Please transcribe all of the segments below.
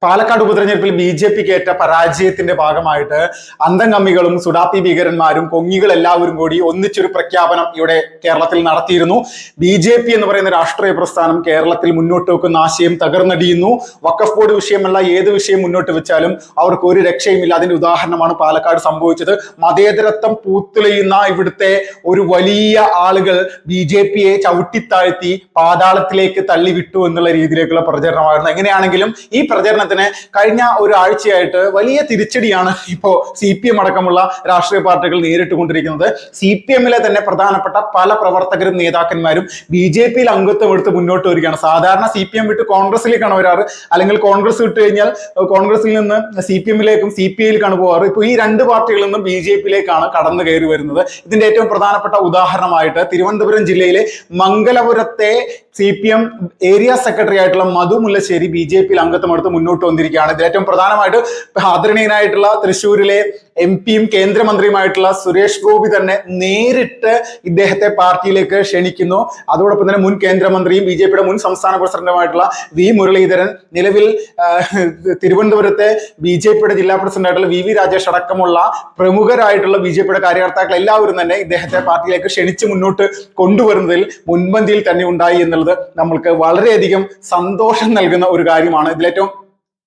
പാലക്കാട് ഉപതെരഞ്ഞെടുപ്പിൽ BJPക്ക് ഏറ്റ പരാജയത്തിന്റെ ഭാഗമായിട്ട് അന്തംകമ്മികളും സുഡാപ്പി ഭീകരന്മാരും കൊങ്ങികൾ എല്ലാവരും കൂടി ഒന്നിച്ചൊരു പ്രഖ്യാപനം ഇവിടെ കേരളത്തിൽ നടത്തിയിരുന്നു. BJP എന്ന് പറയുന്ന രാഷ്ട്രീയ പ്രസ്ഥാനം കേരളത്തിൽ മുന്നോട്ട് വെക്കുന്ന ആശയം തകർന്നടിയുന്നു. വഖഫ് ബോർഡ് വിഷയമല്ല, ഏത് വിഷയം മുന്നോട്ട് വെച്ചാലും അവർക്ക് ഒരു രക്ഷയുമില്ല. അതിന്റെ ഉദാഹരണമാണ് പാലക്കാട് സംഭവിച്ചത്. മതേതരത്വം പൂത്തുലയുന്ന ഇവിടുത്തെ ഒരു വലിയ ആളുകൾ BJPയെ ചവിട്ടിത്താഴ്ത്തി പാതാളത്തിലേക്ക് തള്ളിവിട്ടു എന്നുള്ള രീതിയിലേക്കുള്ള പ്രചരണമായിരുന്നു. എങ്ങനെയാണെങ്കിലും ഈ പ്രചരണത്തിന് കഴിഞ്ഞ ഒരാഴ്ചയായിട്ട് വലിയ തിരിച്ചടിയാണ് ഇപ്പോൾ CPM അടക്കമുള്ള രാഷ്ട്രീയ പാർട്ടികൾ നേരിട്ടുകൊണ്ടിരിക്കുന്നത്. CPMലെ തന്നെ പ്രധാനപ്പെട്ട പല പ്രവർത്തകരും നേതാക്കന്മാരും BJPയിൽ അംഗത്വം എടുത്ത് മുന്നോട്ട് വരികയാണ്. സാധാരണ CPM വിട്ട് കോൺഗ്രസിലേക്കാണ് വരാറ്, അല്ലെങ്കിൽ കോൺഗ്രസ് വിട്ട് കഴിഞ്ഞാൽ കോൺഗ്രസിൽ നിന്ന് CPMലേക്കും CPIയിലേക്കാണ് പോകാറ്. ഇപ്പോൾ ഈ രണ്ട് പാർട്ടികളിൽ നിന്നും BJPയിലേക്കാണ് കടന്നു കയറി വരുന്നത്. ഇതിന്റെ ഏറ്റവും പ്രധാനപ്പെട്ട ഉദാഹരണമായിട്ട് തിരുവനന്തപുരം ജില്ലയിലെ മംഗലപുരത്തെ CPM ഏരിയ സെക്രട്ടറി ആയിട്ടുള്ള മധു മുല്ലശ്ശേരി BJPയിൽ അംഗത്വം എടുത്ത് മുന്നോട്ട് വന്നിരിക്കുകയാണ്. ഇതിൽ ഏറ്റവും പ്രധാനമായിട്ട് ആദരണീയനായിട്ടുള്ള തൃശ്ശൂരിലെ MP-യും കേന്ദ്രമന്ത്രിയുമായിട്ടുള്ള സുരേഷ് ഗോപി തന്നെ നേരിട്ട് ഇദ്ദേഹത്തെ പാർട്ടിയിലേക്ക് ക്ഷണിക്കുന്നു. അതോടൊപ്പം തന്നെ മുൻ കേന്ദ്രമന്ത്രിയും BJPയുടെ മുൻ സംസ്ഥാന പ്രസിഡന്റുമായിട്ടുള്ള V മുരളീധരൻ, നിലവിൽ തിരുവനന്തപുരത്തെ BJPയുടെ ജില്ലാ പ്രസിഡന്റായിട്ടുള്ള VV രാജേഷ് അടക്കമുള്ള പ്രമുഖരായിട്ടുള്ള BJPയുടെ കാര്യകർത്താക്കൾ എല്ലാവരും തന്നെ ഇദ്ദേഹത്തെ പാർട്ടിയിലേക്ക് ക്ഷണിച്ച് മുന്നോട്ട് കൊണ്ടുവരുന്നതിൽ മുൻപന്തിയിൽ തന്നെ ഉണ്ടായി എന്നുള്ളത് നമ്മൾക്ക് വളരെയധികം സന്തോഷം നൽകുന്ന ഒരു കാര്യമാണ്. ഇതിലേറ്റവും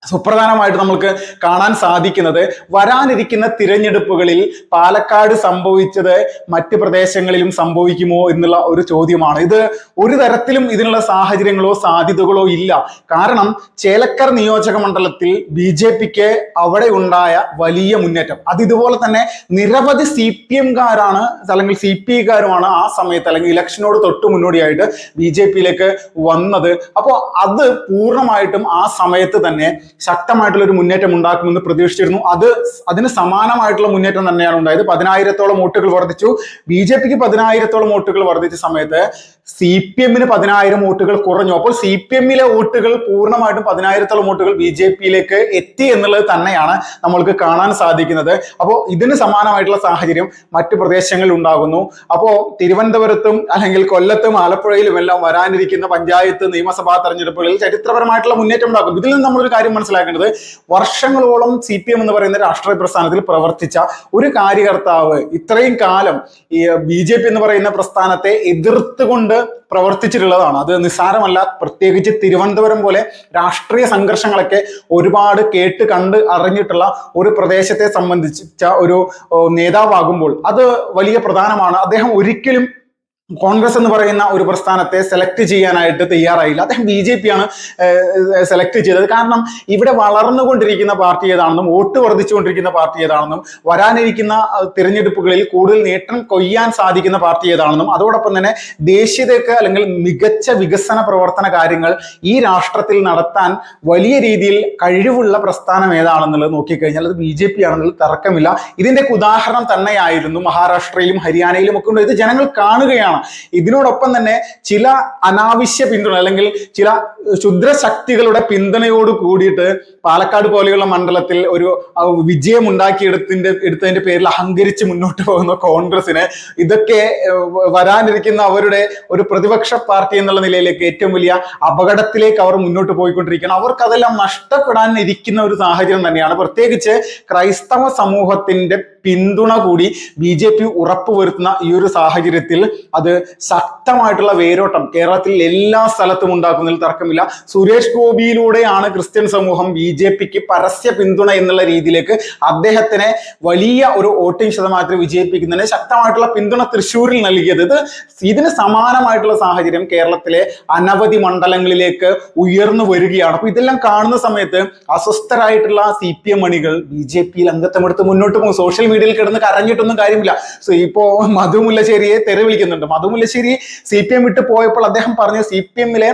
സുപ്രധാനമായിട്ട് നമുക്ക് കാണാൻ സാധിക്കുന്നത് വരാനിരിക്കുന്ന തിരഞ്ഞെടുപ്പുകളിൽ പാലക്കാട് സംഭവിച്ചത് മറ്റ് പ്രദേശങ്ങളിലും സംഭവിക്കുമോ എന്നുള്ള ഒരു ചോദ്യമാണ്. ഇത് ഒരു തരത്തിലും ഇതിനുള്ള സാഹചര്യങ്ങളോ സാധ്യതകളോ ഇല്ല. കാരണം ചേലക്കർ നിയോജക മണ്ഡലത്തിൽ BJPക്ക് അവിടെ ഉണ്ടായ വലിയ മുന്നേറ്റം, അത് ഇതുപോലെ തന്നെ നിരവധി CPMകാരാണ് അല്ലെങ്കിൽ CPIക്കാരുമാണ് ആ സമയത്ത് അല്ലെങ്കിൽ ഇലക്ഷനോട് തൊട്ട് മുന്നോടിയായിട്ട് BJPയിലേക്ക് വന്നത്. അപ്പോൾ അത് പൂർണ്ണമായിട്ടും ആ സമയത്ത് തന്നെ ശക്തമായിട്ടുള്ള ഒരു മുന്നേറ്റം ഉണ്ടാക്കുമെന്ന് പ്രതീക്ഷിച്ചിരുന്നു. അതിന് സമാനമായിട്ടുള്ള മുന്നേറ്റം തന്നെയാണ് ഉണ്ടായത്. 10,000-ഓളം വോട്ടുകൾ വർദ്ധിച്ചു. BJPക്ക് 10,000-ഓളം വോട്ടുകൾ വർദ്ധിച്ച സമയത്ത് CPMന് 10,000 വോട്ടുകൾ കുറഞ്ഞു. അപ്പോൾ CPMലെ വോട്ടുകൾ പൂർണ്ണമായിട്ടും 10,000-ഓളം വോട്ടുകൾ BJPയിലേക്ക് എത്തി എന്നുള്ളത് തന്നെയാണ് നമ്മൾക്ക് കാണാൻ സാധിക്കുന്നത്. അപ്പോൾ ഇതിന് സമാനമായിട്ടുള്ള സാഹചര്യം മറ്റു പ്രദേശങ്ങളിൽ ഉണ്ടാകുന്നു. അപ്പോൾ തിരുവനന്തപുരത്തും അല്ലെങ്കിൽ കൊല്ലത്തും ആലപ്പുഴയിലും എല്ലാം വരാനിരിക്കുന്ന പഞ്ചായത്ത് നിയമസഭാ തെരഞ്ഞെടുപ്പുകളിൽ ചരിത്രപരമായിട്ടുള്ള മുന്നേറ്റം ഉണ്ടാകും. ഇതിൽ നിന്ന് നമ്മളൊരു കാര്യം മനസ്സിലാക്കേണ്ടത്, വർഷങ്ങളോളം CPM എന്ന് പറയുന്ന രാഷ്ട്രീയ പ്രസ്ഥാനത്തിൽ പ്രവർത്തിച്ച ഒരു കാര്യകർത്താവ് ഇത്രയും കാലം ഈ BJP എന്ന് പറയുന്ന പ്രസ്ഥാനത്തെ എതിർത്തുകൊണ്ട് പ്രവർത്തിച്ചിട്ടുള്ളതാണ്. അത് നിസ്സാരമല്ല. പ്രത്യേകിച്ച് തിരുവനന്തപുരം പോലെ രാഷ്ട്രീയ സംഘർഷങ്ങളൊക്കെ ഒരുപാട് കേട്ട് കണ്ട് അറിഞ്ഞിട്ടുള്ള ഒരു പ്രദേശത്തെ സംബന്ധിച്ച ഒരു നേതാവാകുമ്പോൾ അത് വലിയ പ്രധാനമാണ്. അദ്ദേഹം ഒരിക്കലും കോൺഗ്രസ് എന്ന് പറയുന്ന ഒരു പ്രസ്ഥാനത്തെ സെലക്ട് ചെയ്യാനായിട്ട് തയ്യാറായില്ല. അദ്ദേഹം BJPയാണ് സെലക്ട് ചെയ്തത്. കാരണം ഇവിടെ വളർന്നുകൊണ്ടിരിക്കുന്ന പാർട്ടി ഏതാണെന്നും വോട്ട് വർദ്ധിച്ചുകൊണ്ടിരിക്കുന്ന പാർട്ടി ഏതാണെന്നും വരാനിരിക്കുന്ന തിരഞ്ഞെടുപ്പുകളിൽ കൂടുതൽ നേട്ടം കൊയ്യാൻ സാധിക്കുന്ന പാർട്ടി ഏതാണെന്നും അതോടൊപ്പം തന്നെ ദേശീയതയ്ക്ക് അല്ലെങ്കിൽ മികച്ച വികസന പ്രവർത്തന കാര്യങ്ങൾ ഈ രാഷ്ട്രത്തിൽ നടത്താൻ വലിയ രീതിയിൽ കഴിവുള്ള പ്രസ്ഥാനം ഏതാണെന്നുള്ളത് നോക്കിക്കഴിഞ്ഞാൽ അത് BJP ആണെന്നുള്ളത് തർക്കമില്ല. ഇതിന്റെ ഉദാഹരണം തന്നെയായിരുന്നു മഹാരാഷ്ട്രയിലും ഹരിയാനയിലും ഒക്കെ ഉണ്ട്. ഇത് ജനങ്ങൾ കാണുകയാണ്. ഇതിനോടൊപ്പം തന്നെ ചില അനാവശ്യ പിന്തുണ അല്ലെങ്കിൽ ചില ക്ഷുദ്രശക്തികളുടെ പിന്തുണയോട് കൂടിയിട്ട് പാലക്കാട് പോലെയുള്ള മണ്ഡലത്തിൽ ഒരു വിജയം എടുത്തതിന്റെ പേരിൽ അഹങ്കരിച്ച് മുന്നോട്ട് പോകുന്ന കോൺഗ്രസിന് ഇതൊക്കെ വരാനിരിക്കുന്ന അവരുടെ ഒരു പ്രതിപക്ഷ പാർട്ടി എന്നുള്ള നിലയിലേക്ക് ഏറ്റവും വലിയ അപകടത്തിലേക്ക് അവർ മുന്നോട്ട് പോയിക്കൊണ്ടിരിക്കുകയാണ്. അവർക്ക് അതെല്ലാം നഷ്ടപ്പെടാൻ ഇരിക്കുന്ന ഒരു സാഹചര്യം തന്നെയാണ്. പ്രത്യേകിച്ച് ക്രൈസ്തവ സമൂഹത്തിന്റെ പിന്തുണ കൂടി BJP ഉറപ്പുവരുത്തുന്ന ഈ ഒരു സാഹചര്യത്തിൽ അത് ശക്തമായിട്ടുള്ള വേരോട്ടം കേരളത്തിൽ എല്ലാ സ്ഥലത്തും ഉണ്ടാക്കുന്നതിൽ തർക്കമില്ല. സുരേഷ് ഗോപിയിലൂടെയാണ് ക്രിസ്ത്യൻ സമൂഹം BJPക്ക് പരസ്യ പിന്തുണ എന്നുള്ള രീതിയിലേക്ക് അദ്ദേഹത്തിനെ വലിയ ഒരു വോട്ടിംഗ് ശതമാനത്തിൽ വിജയിപ്പിക്കുന്നതിന് ശക്തമായിട്ടുള്ള പിന്തുണ തൃശ്ശൂരിൽ നൽകിയത്. ഇതിന് സമാനമായിട്ടുള്ള സാഹചര്യം കേരളത്തിലെ അനവധി മണ്ഡലങ്ങളിലേക്ക് ഉയർന്നു വരികയാണ്. അപ്പൊ ഇതെല്ലാം കാണുന്ന സമയത്ത് അസ്വസ്ഥരായിട്ടുള്ള CPM അണികൾ BJPയിൽ അംഗത്വമെടുത്ത് മുന്നോട്ട് പോകും. സോഷ്യൽ മീഡിയയിൽ കിടന്ന് കരഞ്ഞിട്ടൊന്നും കാര്യമില്ല. ഇപ്പോ മധു മുല്ലശ്ശേരിയെ തെറി വിളിക്കുന്നുണ്ട്. മധു മുല്ലശ്ശേരി CPM വിട്ട് പോയപ്പോൾ അദ്ദേഹം പറഞ്ഞു CPMലെ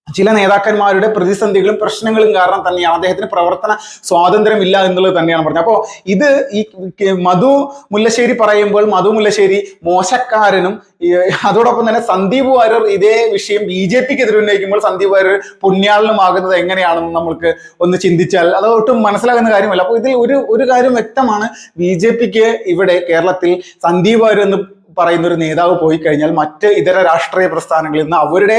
ചില നേതാക്കന്മാരുടെ പ്രതിസന്ധികളും പ്രശ്നങ്ങളും കാരണം തന്നെയാണ് അദ്ദേഹത്തിന് പ്രവർത്തന സ്വാതന്ത്ര്യം ഇല്ല എന്നുള്ളത് തന്നെയാണ് പറഞ്ഞത്. അപ്പോൾ ഇത് ഈ മധു മുല്ലശ്ശേരി പറയുമ്പോൾ മധു മുല്ലശ്ശേരി മോശക്കാരനും അതോടൊപ്പം തന്നെ സന്ദീപ് വാര്യർ ഇതേ വിഷയം BJPക്ക് എതിരെ ഉന്നയിക്കുമ്പോൾ സന്ദീപ് വാര്യർ പുണ്യാളനുമാകുന്നത് എങ്ങനെയാണെന്ന് നമ്മൾക്ക് ഒന്ന് ചിന്തിച്ചാൽ അത് ഒട്ടും മനസ്സിലാകുന്ന കാര്യമല്ല. അപ്പോൾ ഇതിൽ ഒരു കാര്യം വ്യക്തമാണ്, BJPക്ക് ഇവിടെ കേരളത്തിൽ സന്ദീപ് വാര്യർ എന്ന് പറയുന്ന ഒരു നേതാവ് പോയി കഴിഞ്ഞാൽ മറ്റ് ഇതര രാഷ്ട്രീയ പ്രസ്ഥാനങ്ങളിൽ നിന്ന് അവരുടെ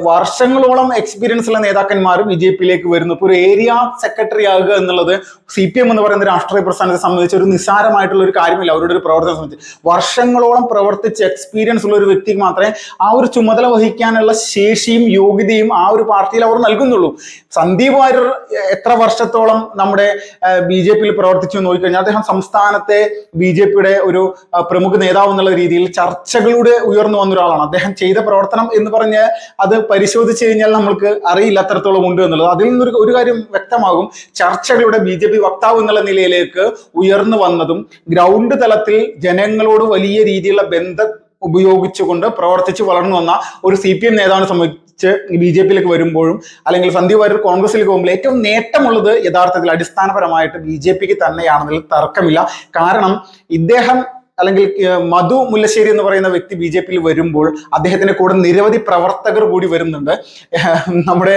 വർഷങ്ങളോളം എക്സ്പീരിയൻസ് ഉള്ള നേതാക്കന്മാരും BJPയിലേക്ക് വരുന്നു. ഇപ്പോൾ ഒരു ഏരിയ സെക്രട്ടറി ആകുക എന്നുള്ളത് CPM എന്ന് പറയുന്ന രാഷ്ട്രീയ പ്രസ്ഥാനത്തെ സംബന്ധിച്ച് ഒരു നിസ്സാരമായിട്ടുള്ള ഒരു കാര്യമില്ല. അവരുടെ ഒരു പ്രവർത്തനം സംബന്ധിച്ച് വർഷങ്ങളോളം പ്രവർത്തിച്ച് എക്സ്പീരിയൻസ് ഉള്ള ഒരു വ്യക്തിക്ക് മാത്രമേ ആ ഒരു ചുമതല വഹിക്കാനുള്ള ശേഷിയും യോഗ്യതയും ആ ഒരു പാർട്ടിയിൽ അവർ നൽകുന്നുള്ളൂ. സന്ദീപ് വാര്യർ എത്ര വർഷത്തോളം നമ്മുടെ BJPയിൽ പ്രവർത്തിച്ചു എന്ന് നോക്കിക്കഴിഞ്ഞാൽ അദ്ദേഹം സംസ്ഥാനത്തെ BJPയുടെ ഒരു പ്രമുഖ നേതാവ് എന്നുള്ള രീതിയിൽ ചർച്ചകളുടെ ഉയർന്നു വന്ന ഒരാളാണ്. അദ്ദേഹം ചെയ്ത പ്രവർത്തനം എന്ന് പറഞ്ഞ് അത് പരിശോധിച്ച് കഴിഞ്ഞാൽ നമ്മൾക്ക് അറിയില്ല എത്രത്തോളം ഉണ്ട് എന്നുള്ളത്. അതിൽ നിന്നൊരു ഒരു കാര്യം വ്യക്തമാകും. ചർച്ചകളുടെ BJP വക്താവ് എന്നുള്ള നിലയിലേക്ക് ഉയർന്നു വന്നതും ഗ്രൗണ്ട് തലത്തിൽ ജനങ്ങളോട് വലിയ രീതിയിലുള്ള ബന്ധം ഉപയോഗിച്ചുകൊണ്ട് പ്രവർത്തിച്ച് വളർന്നു വന്ന ഒരു CPM നേതാവിനെ സംബന്ധിച്ച് BJPയിലേക്ക് വരുമ്പോഴും അല്ലെങ്കിൽ സന്ദീപ് വാര്യർ കോൺഗ്രസിലേക്ക് പോകുമ്പോൾ ഏറ്റവും നേട്ടമുള്ളത് യഥാർത്ഥത്തിൽ അടിസ്ഥാനപരമായിട്ട് BJPക്ക് തന്നെയാണെന്നതിൽ തർക്കമില്ല. കാരണം ഇദ്ദേഹം അല്ലെങ്കിൽ മധു മുല്ലശ്ശേരി എന്ന് പറയുന്ന വ്യക്തി BJPയിൽ വരുമ്പോൾ അദ്ദേഹത്തിന്റെ കൂടെ നിരവധി പ്രവർത്തകർ കൂടി വരുന്നുണ്ട്. നമ്മുടെ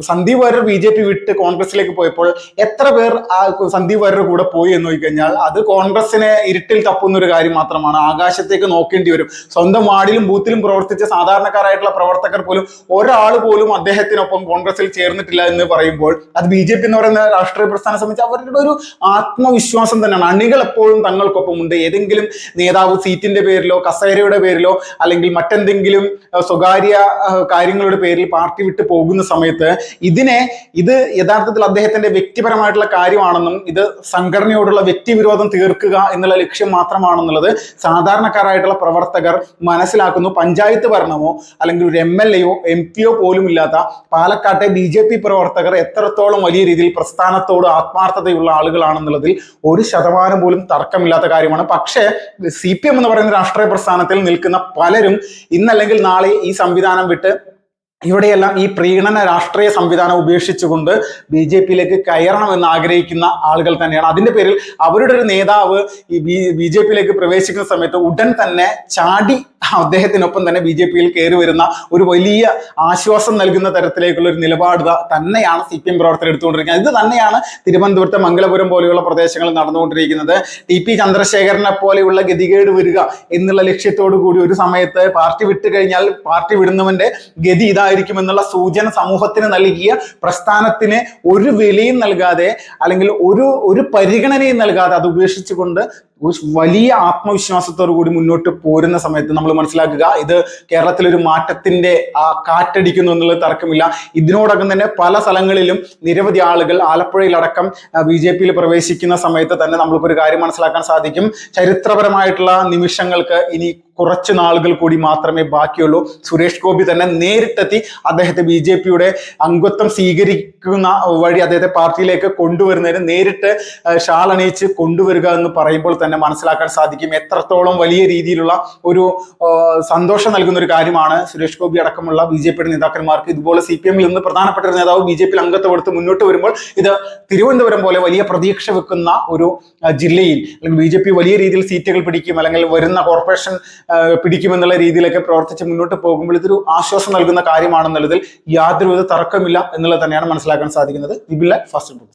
സന്ദീപ് വാര്യർ BJP വിട്ട് കോൺഗ്രസിലേക്ക് പോയപ്പോൾ എത്ര പേർ ആ സന്ദീപ് വാര്യർ കൂടെ പോയി എന്ന് നോക്കിക്കഴിഞ്ഞാൽ അത് കോൺഗ്രസിനെ ഇരുട്ടിൽ തപ്പുന്ന ഒരു കാര്യം മാത്രമാണ്. ആകാശത്തേക്ക് നോക്കേണ്ടി വരും. സ്വന്തം വാർഡിലും ബൂത്തിലും പ്രവർത്തിച്ച സാധാരണക്കാരായിട്ടുള്ള പ്രവർത്തകർ പോലും ഒരാൾ പോലും അദ്ദേഹത്തിനൊപ്പം കോൺഗ്രസിൽ ചേർന്നിട്ടില്ല എന്ന് പറയുമ്പോൾ അത് BJP എന്ന് പറയുന്ന രാഷ്ട്രീയ പ്രസ്ഥാനം സംബന്ധിച്ച് അവരുടെ ഒരു ആത്മവിശ്വാസം തന്നെയാണ്. അണികൾ എപ്പോഴും തങ്ങൾക്കൊപ്പം ഉണ്ട്. ഏതെങ്കിലും നേതാവ് സീറ്റിന്റെ പേരിലോ കസേരയുടെ പേരിലോ അല്ലെങ്കിൽ മറ്റെന്തെങ്കിലും സ്വകാര്യ കാര്യങ്ങളുടെ പേരിൽ പാർട്ടി വിട്ട് പോകുന്ന സമയത്ത് ഇത് യഥാർത്ഥത്തിൽ അദ്ദേഹത്തിന്റെ വ്യക്തിപരമായിട്ടുള്ള കാര്യമാണെന്നും ഇത് സംഘടനയോടുള്ള വ്യക്തിവിരോധം തീർക്കുക എന്നുള്ള ലക്ഷ്യം മാത്രമാണെന്നുള്ളത് സാധാരണക്കാരായിട്ടുള്ള പ്രവർത്തകർ മനസ്സിലാക്കുന്നു. പഞ്ചായത്ത് ഭരണമോ അല്ലെങ്കിൽ ഒരു MLAയോ MP യോ പോലും ഇല്ലാത്ത പാലക്കാട്ടെ BJP പ്രവർത്തകർ എത്രത്തോളം വലിയ രീതിയിൽ പ്രസ്ഥാനത്തോട് ആത്മാർത്ഥതയുള്ള ആളുകളാണെന്നുള്ളതിൽ 1% പോലും തർക്കമില്ലാത്ത കാര്യമാണ്. പക്ഷേ CPM എന്ന് പറയുന്ന രാഷ്ട്രീയ പ്രസ്ഥാനത്തിൽ നിൽക്കുന്ന പലരും ഇന്നല്ലെങ്കിൽ നാളെ ഈ സംവിധാനം വിട്ട് ഇവിടെയെല്ലാം ഈ പ്രീണന രാഷ്ട്രീയ സംവിധാനം ഉപേക്ഷിച്ചുകൊണ്ട് BJPയിലേക്ക് കയറണമെന്ന് ആഗ്രഹിക്കുന്ന ആളുകൾ തന്നെയാണ്. അതിന്റെ പേരിൽ അവരുടെ ഒരു നേതാവ് ഈ BJPയിലേക്ക് പ്രവേശിക്കുന്ന സമയത്ത് ഉടൻ തന്നെ ചാടി അദ്ദേഹത്തിനൊപ്പം തന്നെ BJPയിൽ കയറി വരുന്ന ഒരു വലിയ ആശ്വാസം നൽകുന്ന തരത്തിലേക്കുള്ള ഒരു നിലപാട് തന്നെയാണ് CPM പ്രവർത്തകർ എടുത്തുകൊണ്ടിരിക്കുന്നത്. ഇത് തന്നെയാണ് തിരുവനന്തപുരത്തെ മംഗലപുരം പോലെയുള്ള പ്രദേശങ്ങളിൽ നടന്നുകൊണ്ടിരിക്കുന്നത്. TP ചന്ദ്രശേഖരനെ പോലെയുള്ള ഗതികേട് വരിക എന്നുള്ള ലക്ഷ്യത്തോടു കൂടി ഒരു സമയത്ത് പാർട്ടി വിട്ടു കഴിഞ്ഞാൽ പാർട്ടി വിടുന്നവന്റെ ഗതി ഇതായിരിക്കുമെന്നുള്ള സൂചന സമൂഹത്തിന് നൽകിയ പ്രസ്ഥാനത്തിന് ഒരു വിലയും നൽകാതെ അല്ലെങ്കിൽ ഒരു പരിഗണനയും നൽകാതെ അത് ഉപേക്ഷിച്ചുകൊണ്ട് വലിയ ആത്മവിശ്വാസത്തോടു കൂടി മുന്നോട്ട് പോരുന്ന സമയത്ത് നമ്മൾ മനസ്സിലാക്കുക ഇത് കേരളത്തിൽ ഒരു മാറ്റത്തിന്റെ കാറ്റടിക്കുന്നു എന്നുള്ളത് തർക്കമില്ല. ഇതിനോടകം തന്നെ പല സ്ഥലങ്ങളിലും നിരവധി ആളുകൾ ആലപ്പുഴയിലടക്കം BJPയിൽ പ്രവേശിക്കുന്ന സമയത്ത് തന്നെ നമ്മൾക്കൊരു കാര്യം മനസ്സിലാക്കാൻ സാധിക്കും. ചരിത്രപരമായിട്ടുള്ള നിമിഷങ്ങൾക്ക് ഇനി കുറച്ച് നാളുകൾ കൂടി മാത്രമേ ബാക്കിയുള്ളൂ. സുരേഷ് ഗോപി തന്നെ നേരിട്ടെത്തി അദ്ദേഹത്തെ BJPയുടെ അംഗത്വം സ്വീകരിക്കുന്ന വഴി അദ്ദേഹത്തെ പാർട്ടിയിലേക്ക് കൊണ്ടുവരുന്നതിന് നേരിട്ട് ഷാൾ അണിയിച്ച് കൊണ്ടുവരിക എന്ന് പറയുമ്പോൾ തന്നെ മനസ്സിലാക്കാൻ സാധിക്കും എത്രത്തോളം വലിയ രീതിയിലുള്ള ഒരു സന്തോഷം നൽകുന്ന ഒരു കാര്യമാണ്. സുരേഷ് ഗോപി അടക്കമുള്ള BJPയുടെ നേതാക്കന്മാർക്ക് ഇതുപോലെ CPMൽ നിന്ന് പ്രധാനപ്പെട്ട ഒരു നേതാവ് BJPയിൽ അംഗത്വം എടുത്ത് മുന്നോട്ട് വരുമ്പോൾ ഇത് തിരുവനന്തപുരം പോലെ വലിയ പ്രതീക്ഷ വെക്കുന്ന ഒരു ജില്ലയിൽ അല്ലെങ്കിൽ BJP വലിയ രീതിയിൽ സീറ്റുകൾ പിടിക്കും അല്ലെങ്കിൽ വരുന്ന കോർപ്പറേഷൻ പിടിക്കുമെന്നുള്ള രീതിയിലൊക്കെ പ്രവർത്തിച്ച് മുന്നോട്ട് പോകുമ്പോൾ ഇതൊരു ആശ്വാസം നൽകുന്ന കാര്യമാണെന്നുള്ളതിൽ യാതൊരുവിധ തർക്കമില്ല എന്നുള്ളത് തന്നെയാണ് മനസ്സിലാക്കാൻ സാധിക്കുന്നത്. വിപിൻ ഫാസ്റ്റ്.